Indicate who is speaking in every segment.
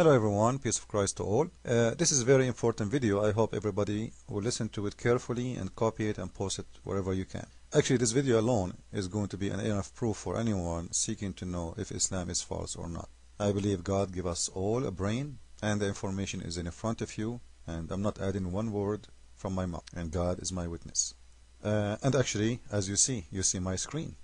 Speaker 1: Hello everyone, peace of Christ to all. This is a very important video. I hope everybody will listen to it carefully and copy it and post it wherever you can. Actually, this video alone is going to be an enough proof for anyone seeking to know if Islam is false or not. I believe God gave us all a brain and the information is in front of you, and I'm not adding one word from my mouth, and God is my witness. And actually, as you see my screen.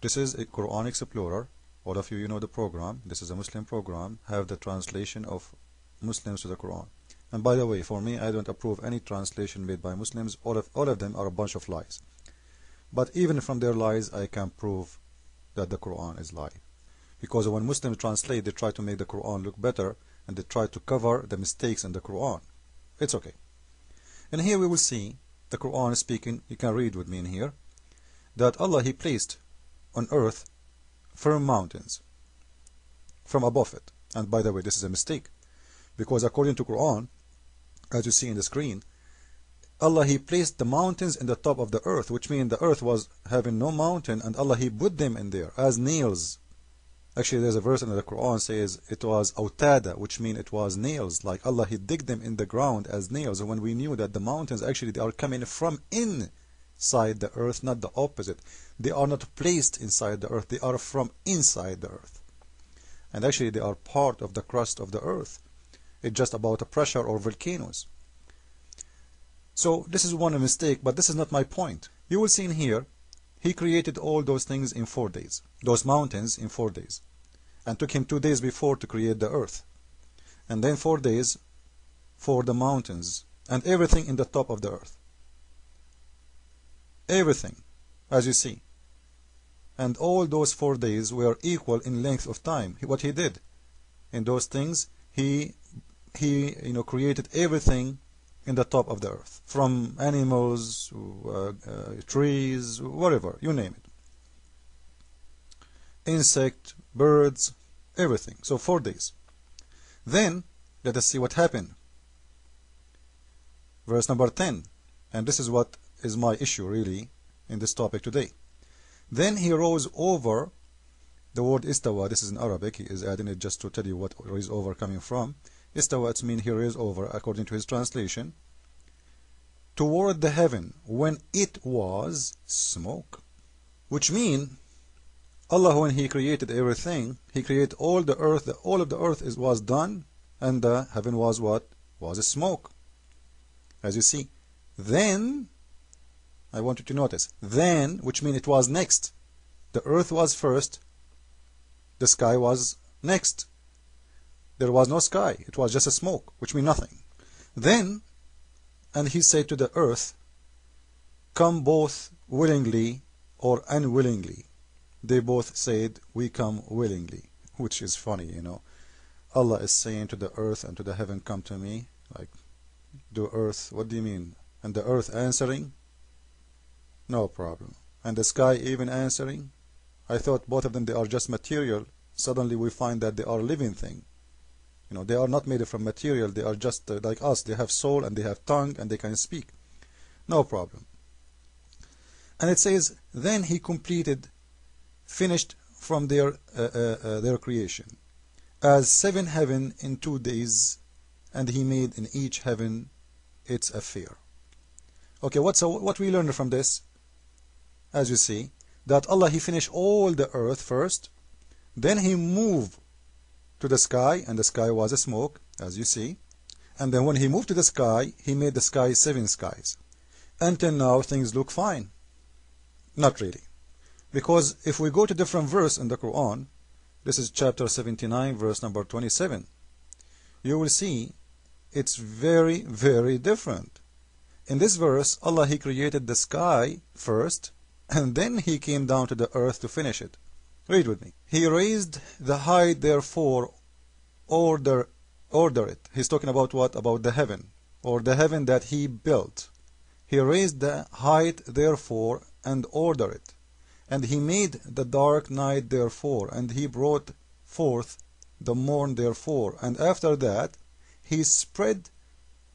Speaker 1: This is a Quran Explorer. All of you know the program. This is a Muslim program. Have the translation of Muslims to the Quran. And by the way, for me, I don't approve any translation made by Muslims. All of them are a bunch of lies. But even from their lies, I can prove that the Quran is lie. Because when Muslims translate, they try to make the Quran look better, and they try to cover the mistakes in the Quran. It's okay. And here we will see the Quran speaking. You can read with me in here that Allah, He placed on earth firm mountains from above it. And by the way, this is a mistake, because according to Quran, as you see in the screen, Allah, He placed the mountains in the top of the earth, which means the earth was having no mountain, and Allah, He put them in there as nails. Actually, there's a verse in the Quran says it was autada, which means it was nails, like Allah, He digged them in the ground as nails. And when we knew that the mountains actually they are coming from inside the earth, not the opposite. They are not placed inside the earth, they are from inside the earth. And actually they are part of the crust of the earth. It's just about a pressure or volcanoes. So this is one mistake, but this is not my point. You will see in here, He created all those things in 4 days, those mountains in 4 days, and took Him 2 days before to create the earth, and then 4 days for the mountains and everything in the top of the earth. Everything, as you see. And all those 4 days were equal in length of time. What He did in those things, He created everything in the top of the earth, from animals, trees, whatever, you name it. Insect, birds, everything. So 4 days. Then, let us see what happened. Verse number 10. And this is what is my issue really in this topic today. Then He rose over, the word istawa, this is in Arabic, He is adding it just to tell you what is over coming from. Istawa, it means He rose over, according to his translation, toward the heaven when it was smoke. Which means, Allah, when He created everything, He created all the earth, all of the earth was done, and the heaven was what? Was a smoke. As you see. Then, I want you to notice, then, which means it was next. The earth was first, the sky was next. There was no sky, it was just a smoke, which means nothing. Then, and He said to the earth, come both willingly or unwillingly. They both said, we come willingly, which is funny, you know. Allah is saying to the earth and to the heaven, come to me. Like, the earth, what do you mean? And the earth answering, no problem. And the sky even answering. I thought both of them, they are just material. Suddenly we find that they are living thing. You know, they are not made from material. They are just like us. They have soul and they have tongue and they can speak. No problem. And it says, then He completed, finished from their creation, as 7 heaven in 2 days, and He made in each heaven its affair. Okay, what we learned from this? As you see, that Allah, He finished all the earth first, then He moved to the sky, and the sky was a smoke, as you see, and then when He moved to the sky, He made the sky 7 skies. Until now, things look fine. Not really. Because if we go to different verse in the Quran, this is chapter 79, verse number 27, you will see it's very, very different. In this verse, Allah, He created the sky first, and then He came down to the earth to finish it. Read with me. He raised the height, therefore order it. He's talking about what? About the heaven, or the heaven that He built. He raised the height, therefore, and order it. And He made the dark night, therefore, and He brought forth the morn, therefore. And after that, He spread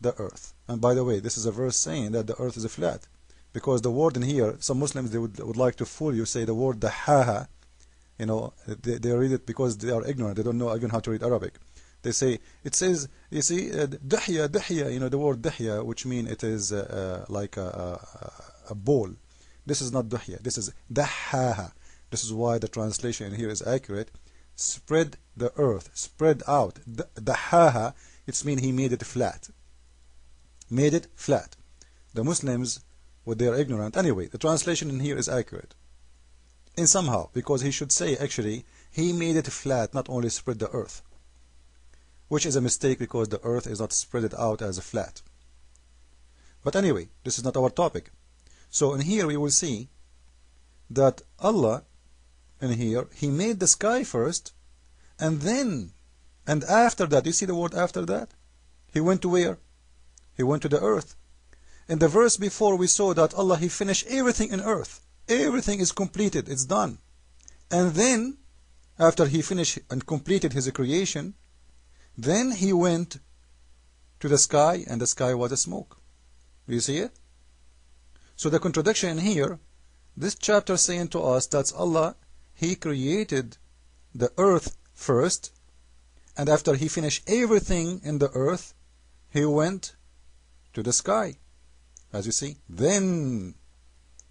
Speaker 1: the earth. And by the way, this is a verse saying that the earth is flat. Because the word in here, some Muslims, they would like to fool you, say the word dahaha. You know, they read it because they are ignorant. They don't know even how to read Arabic. They say, it says, you see, dihya, dihya, you know, the word dihya, which means it is like a ball. This is not dihya, this is dahaha. This is why the translation here is accurate. Spread the earth, spread out. Dahaha, it means he made it flat. Made it flat. The Muslims, with their ignorant, anyway, the translation in here is accurate. In somehow, because he should say actually, he made it flat, not only spread the earth. Which is a mistake because the earth is not spread out as a flat. But anyway, this is not our topic. So in here we will see that Allah, in here, he made the sky first, and then, and after that, you see the word after that? He went to where? He went to the earth. In the verse before we saw that Allah, he finished everything in earth. Everything is completed, it's done. And then, after he finished and completed his creation, then he went to the sky, and the sky was a smoke. Do you see it? So the contradiction in here, this chapter saying to us that Allah, he created the earth first, and after he finished everything in the earth, he went to the sky. As you see, then,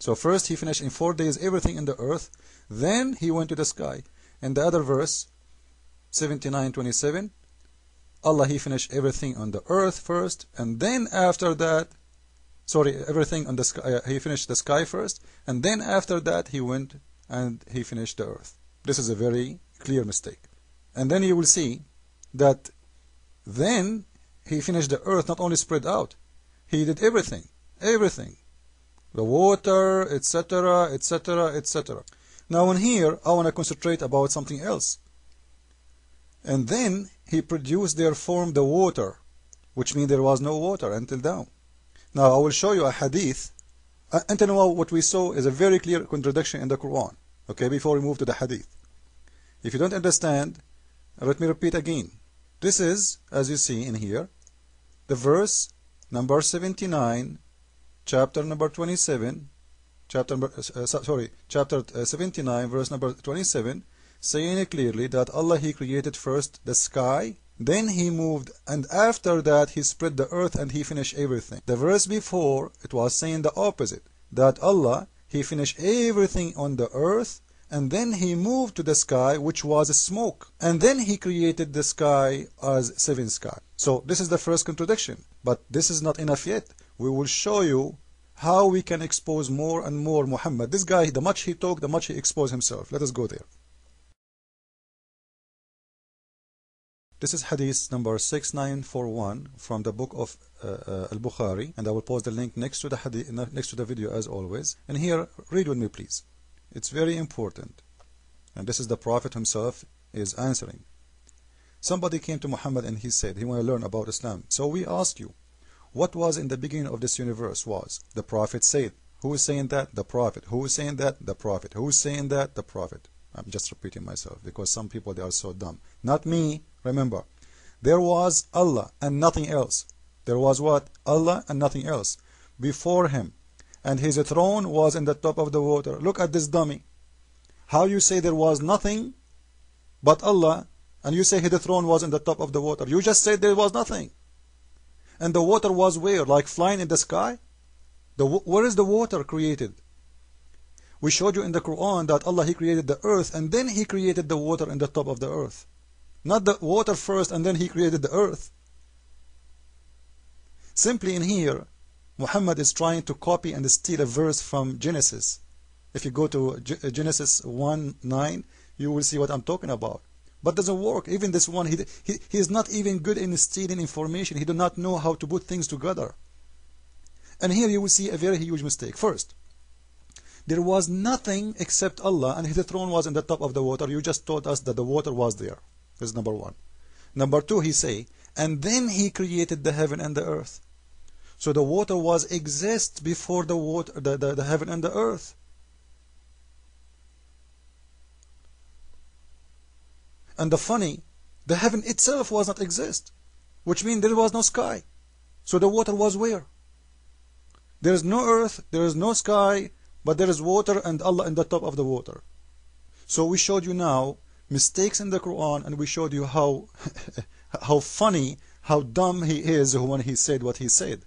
Speaker 1: so first he finished in 4 days everything in the earth, then he went to the sky. And the other verse, 79:27, Allah, he finished everything on the earth first, and then after that, sorry, everything on the sky, he finished the sky first, and then after that he went and he finished the earth. This is a very clear mistake. And then you will see that then he finished the earth, not only spread out, he did everything, everything, the water, etc., etc., etc. Now in here I want to concentrate about something else. And then he produced their form the water, which means there was no water until now. Now I will show you a hadith. Until now what we saw is a very clear contradiction in the Quran. Okay, before we move to the hadith. If you don't understand, let me repeat again. This is, as you see in here, the verse number 79, chapter number 27, chapter 79, verse number 27, saying it clearly that Allah, he created first the sky, then he moved, and after that he spread the earth and he finished everything. The verse before, it was saying the opposite, that Allah, he finished everything on the earth, and then he moved to the sky, which was smoke, and then he created the sky as 7 sky. So this is the first contradiction, but this is not enough yet. We will show you how we can expose more and more Muhammad. This guy, the much he talked, the much he exposed himself. Let us go there. This is hadith number 6941 from the book of Al-Bukhari, and I will post the link next to the hadith, next to the video as always. And here, read with me please. It's very important. And this is the Prophet himself is answering. Somebody came to Muhammad and he said, he want to learn about Islam. So we ask you, what was in the beginning of this universe was? The Prophet said. Who is saying that? The Prophet. Who is saying that? The Prophet. Who is saying that? The Prophet. I'm just repeating myself because some people, they are so dumb. Not me. Remember, there was Allah and nothing else. There was what? Allah and nothing else before him. And his throne was in the top of the water. Look at this dummy. How you say there was nothing but Allah, and you say his throne was in the top of the water? You just said there was nothing. And the water was where? Like flying in the sky? Where is the water created? We showed you in the Quran that Allah, he created the earth, and then he created the water in the top of the earth. Not the water first and then he created the earth. Simply in here, Muhammad is trying to copy and steal a verse from Genesis. If you go to Genesis 1:9, you will see what I'm talking about. But doesn't work. Even this one, he is not even good in stealing information. He does not know how to put things together. And here you will see a very huge mistake. First, there was nothing except Allah, and his throne was in the top of the water. You just told us that the water was there. This is number one. Number two, he say, and then he created the heaven and the earth. So the water was exist before the water, the heaven and the earth. And the funny, the heaven itself was not exist, which means there was no sky. So the water was where? There is no earth, there is no sky, but there is water and Allah in the top of the water. So we showed you now mistakes in the Quran, and we showed you how how funny, how dumb he is when he said what he said.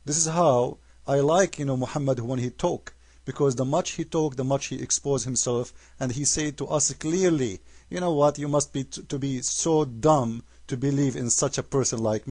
Speaker 1: This is how I like, Muhammad when he talk, because the much he talk, the much he expose himself, and he said to us clearly, you know what, you must be to be so dumb to believe in such a person like